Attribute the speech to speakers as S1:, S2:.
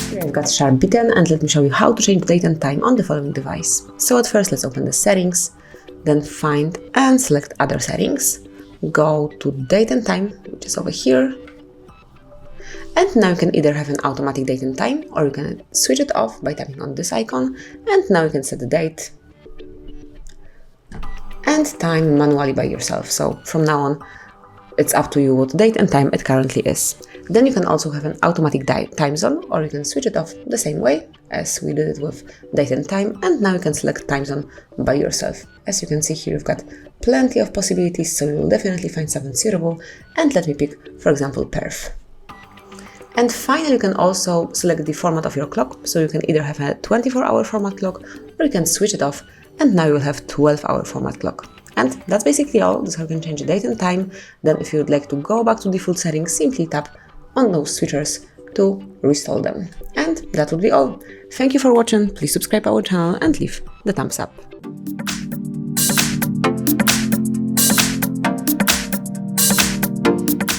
S1: Here I've got SHARP B10 and let me show you how to change date and time on the following device. So at first let's open the settings, then find and select other settings. Go to date and time, which is over here. And now you can either have an automatic date and time, or you can switch it off by tapping on this icon. And now you can set the date and time manually by yourself. So from now on, it's up to you what date and time it currently is. Then you can also have an automatic time zone, or you can switch it off the same way as we did it with date and time. And now you can select time zone by yourself. As you can see here, you've got plenty of possibilities, so you will definitely find something suitable. And let me pick, for example, perf. And finally, you can also select the format of your clock. So you can either have a 24-hour format clock, or you can switch it off, and now you'll have 12-hour format clock. And that's basically all. That's how you can change the date and time. Then if you would like to go back to default settings, simply tap on those switchers to restore them. And that would be all. Thank you for watching. Please subscribe our channel and leave the thumbs up.